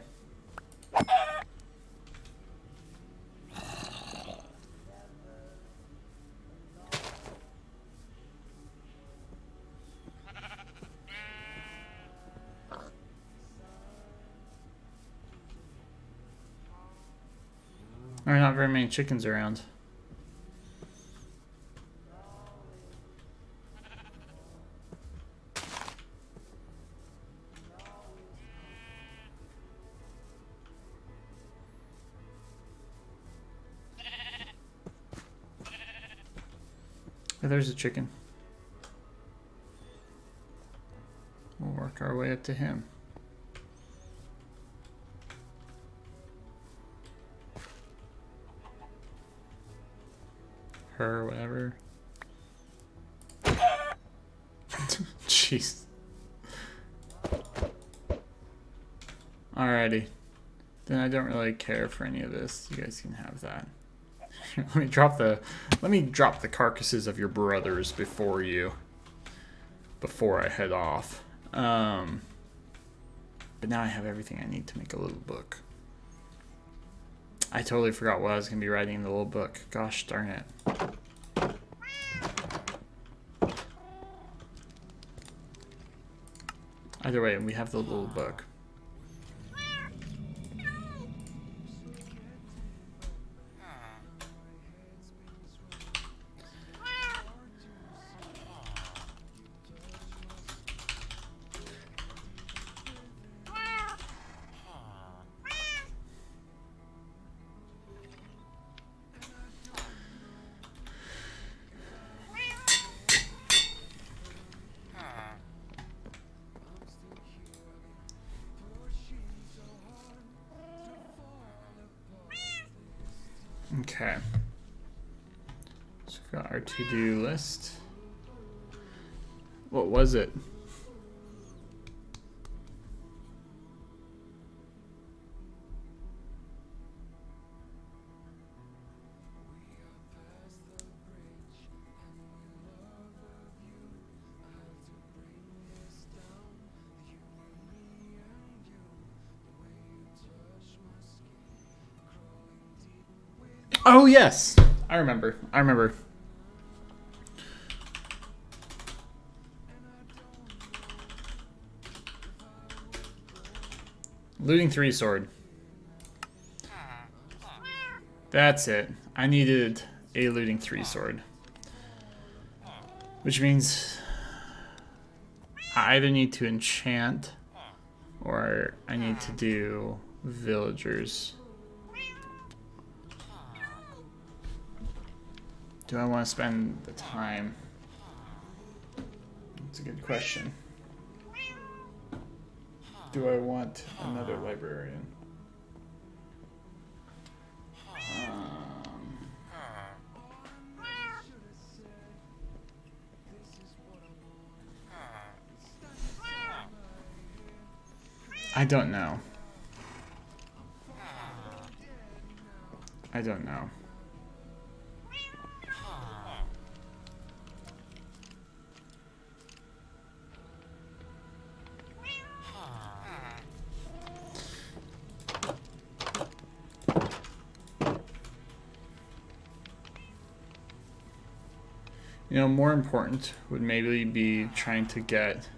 Speaker 1: There are not very many chickens around. Oh, there's a chicken. We'll work our way up to him. Her, whatever. Jeez. Alrighty. Then I don't really care for any of this. You guys can have that. Let me drop the carcasses of your brothers before I head off. But now I have everything I need to make a little book. I totally forgot what I was going to be writing in the little book. Gosh darn it. Either way, we have the little book. Okay. So we've got our to-do list. What was it? Oh yes, I remember. Looting 3 sword. That's it. I needed a looting 3 sword. Which means I either need to enchant or I need to do villagers. Do I want to spend the time? That's a good question. Do I want another librarian? I don't know. I don't know. You know, more important would maybe be trying to get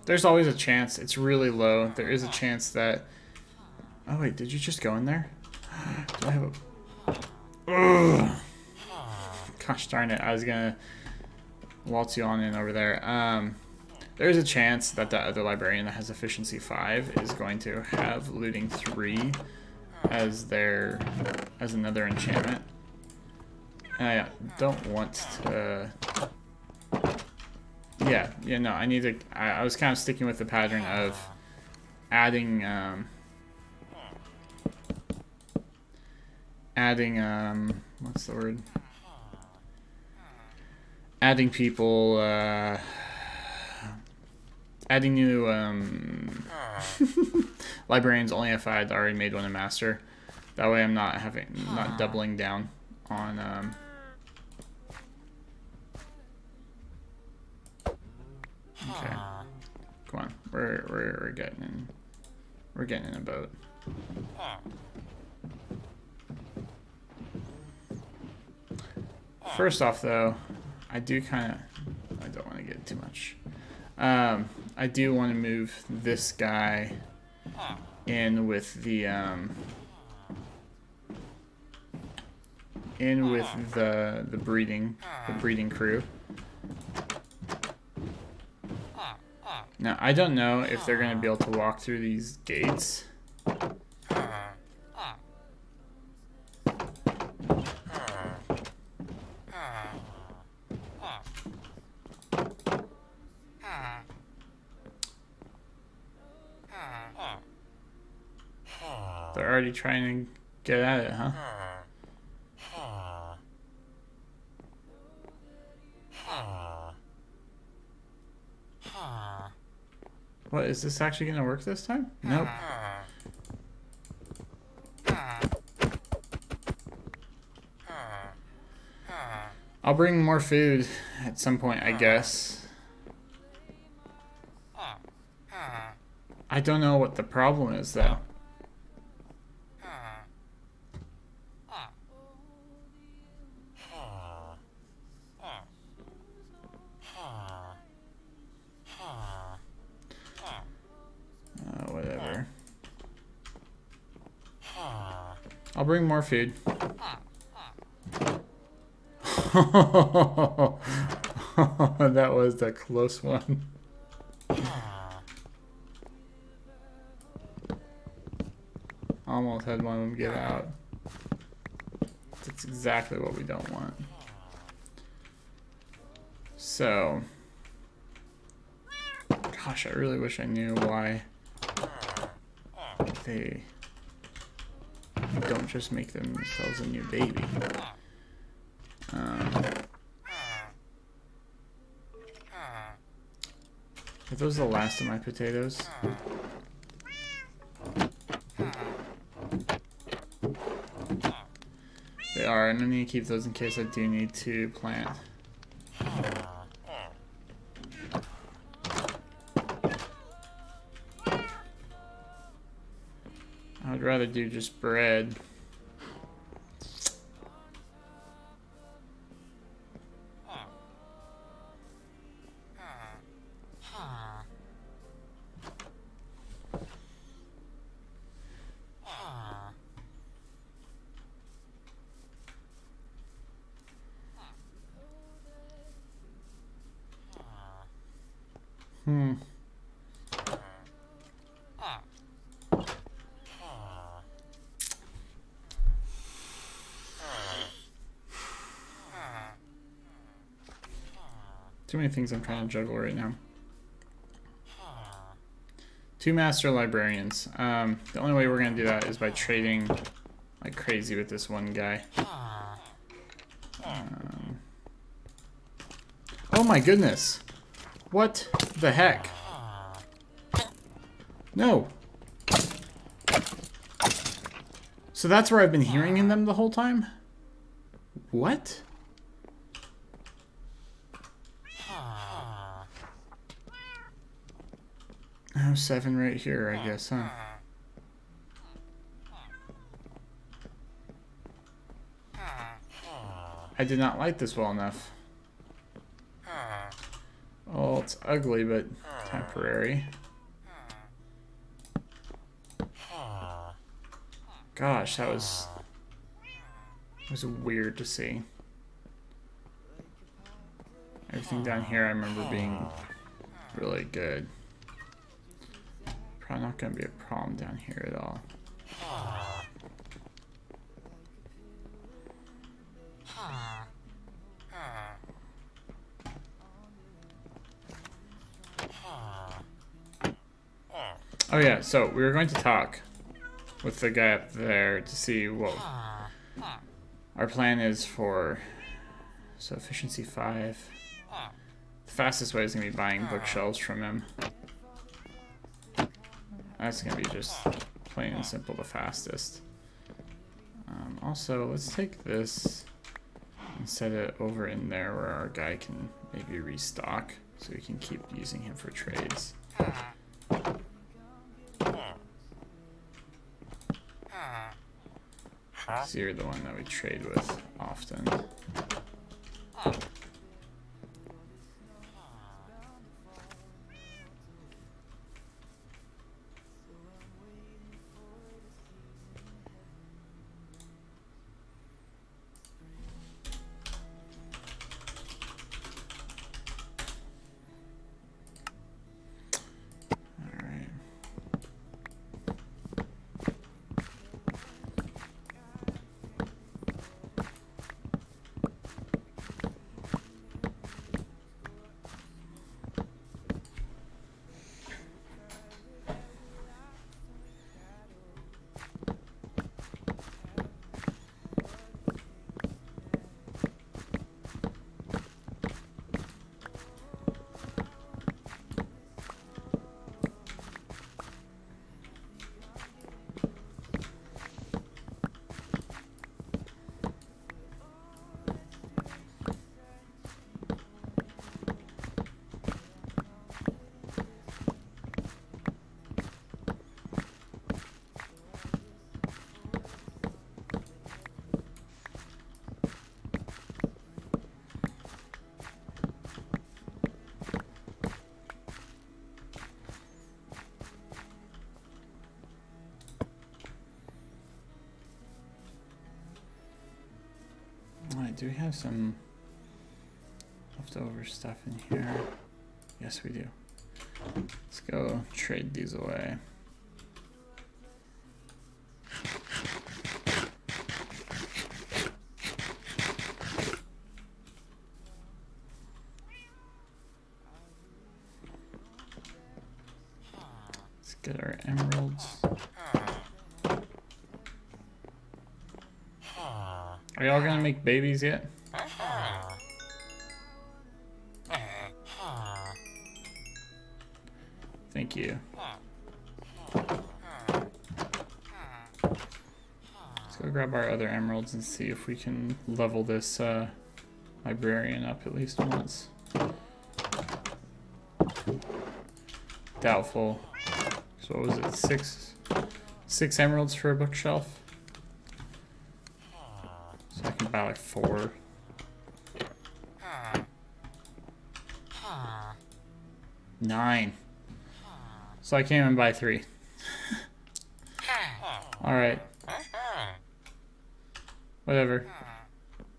Speaker 1: there's always a chance. It's really low. There is a chance that... Oh wait, did you just go in there? Do I have a... Ugh. Gosh darn it, I was gonna waltz you on in over there. There's a chance that the other librarian that has efficiency 5 is going to have looting 3 as another enchantment. And I don't want to... Yeah, no, I need to... I was kind of sticking with the pattern of adding... what's the word? Adding people, adding new, librarians only if I had already made one a master. That way I'm not doubling down on, okay. Come on, we're getting in a boat. First off, though, I don't want to get too much. I do want to move this guy in with the breeding crew. Now, I don't know if they're going to be able to walk through these gates. They're already trying to get at it, huh? What, is this actually going to work this time? Nope. I'll bring more food at some point, I guess. I don't know what the problem is though. Whatever. I'll bring more food. That was a close one. Almost had one of them get out. That's exactly what we don't want. So, gosh, I really wish I knew why they don't just make themselves a new baby. Are those the last of my potatoes? They are, and I need to keep those in case I do need to plant. I would rather do just bread. Too many things I'm trying to juggle right now. 2 master librarians. The only way we're gonna do that is by trading like crazy with this one guy. Oh my goodness! What the heck? No! So that's where I've been hearing in them the whole time? What? Oh, 7 right here, I guess, huh? I did not like this well enough. Oh, it's ugly, but temporary. Gosh, that was weird to see. Everything down here I remember being really good. Probably not going to be a problem down here at all. Oh yeah, so we were going to talk with the guy up there to see what our plan is for, so efficiency 5. The fastest way is going to be buying bookshelves from him. That's going to be just plain and simple the fastest. Also, let's take this and set it over in there where our guy can maybe restock so we can keep using him for trades. So you're the one that we trade with often. Alright, do we have some leftover stuff in here? Yes, we do. Let's go trade these away. Let's get our emeralds. Are y'all gonna make babies yet? Thank you. Let's go grab our other emeralds and see if we can level this librarian up at least once. Doubtful. So what was it? Six emeralds for a bookshelf? So I can buy like 4. Nine. So I can't even buy 3. Alright. Whatever.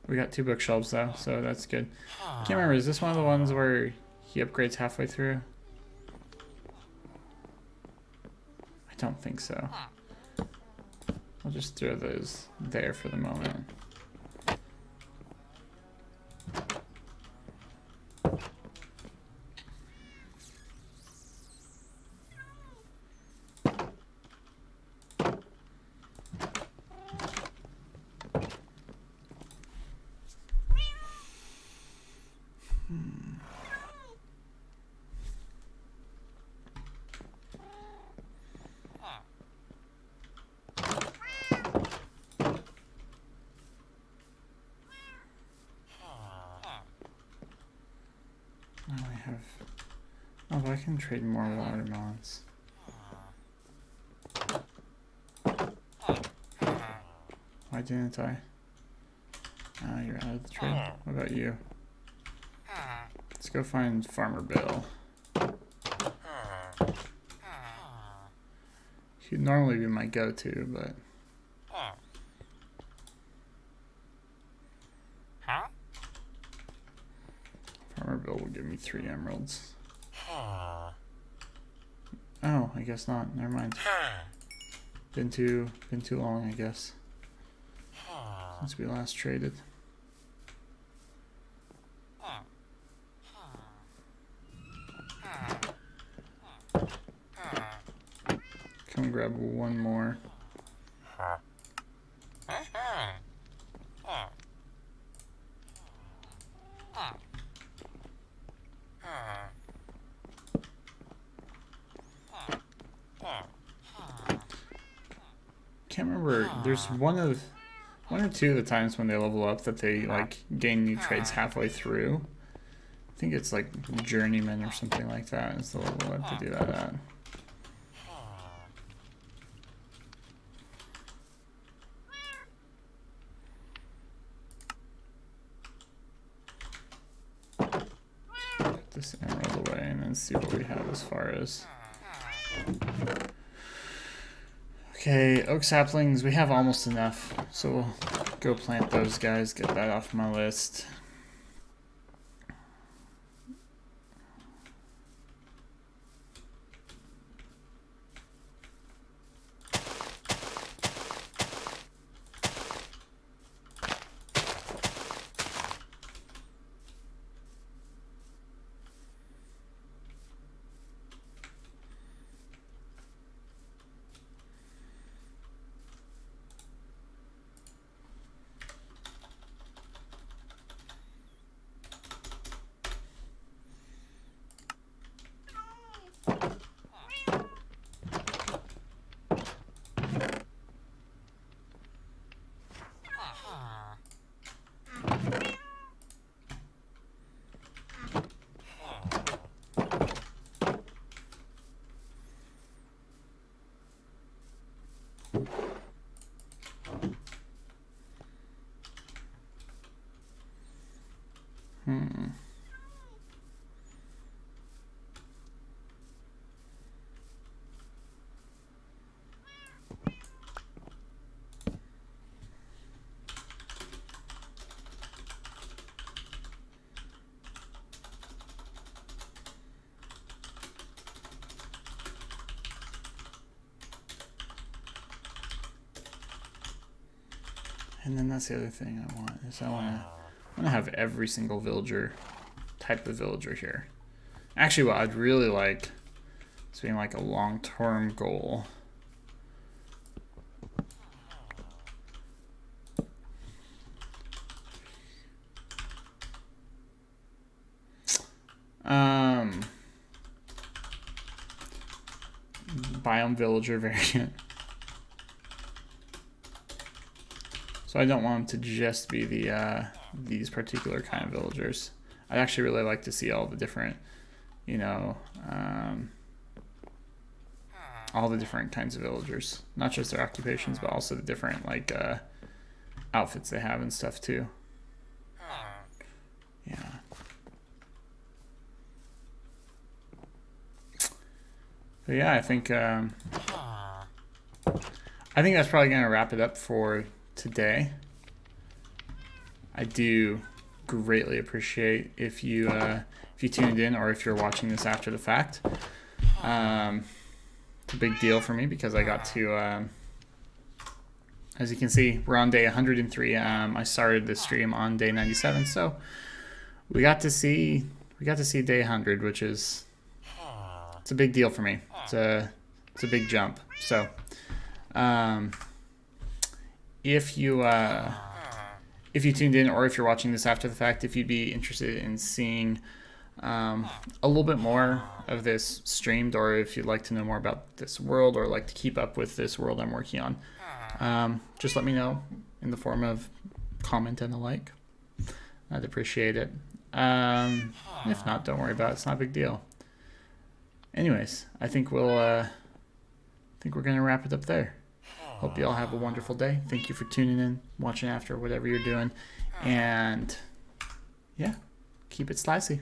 Speaker 1: We got 2 bookshelves though, so that's good. I can't remember, is this one of the ones where he upgrades halfway through? I don't think so. I'll just throw those there for the moment. Oh, but I can trade more watermelons. Why didn't I? Ah, you're out of the trade. What about you? Let's go find Farmer Bill. He'd normally be my go-to, but... Farmer Bill will give me 3 emeralds. Oh, I guess not. Never mind. Been too long, I guess. Since we last traded. Come grab one more. Can't remember. There's one or two of the times when they level up that they like gain new trades halfway through. I think it's like journeyman or something like that is the level up to do that at. Put this emerald away and then see what we have as far as. Okay, oak saplings, we have almost enough, so we'll go plant those guys, get that off my list. And then that's the other thing I want is I want to have every single villager, type of villager here. Actually, what I'd really like is being like a long-term goal. Biome villager variant. So I don't want them to just be the these particular kind of villagers. I'd actually really like to see all the different, you know, all the different kinds of villagers. Not just their occupations, but also the different like outfits they have and stuff too. Yeah. But yeah, I think that's probably gonna wrap it up for today. I do greatly appreciate if you tuned in or if you're watching this after the fact. It's a big deal for me because I got to, as you can see, we're on day 103. I started this stream on day 97, so we got to see day 100, which is it's a big deal for me. It's a big jump. So if you tuned in or if you're watching this after the fact, if you'd be interested in seeing a little bit more of this streamed, or if you'd like to know more about this world or like to keep up with this world I'm working on, just let me know in the form of comment and a like. I'd appreciate it. If not, don't worry about it. It's not a big deal. Anyways, I think we're gonna wrap it up there. Hope you all have a wonderful day. Thank you for tuning in, watching after, whatever you're doing. And yeah, keep it slicey.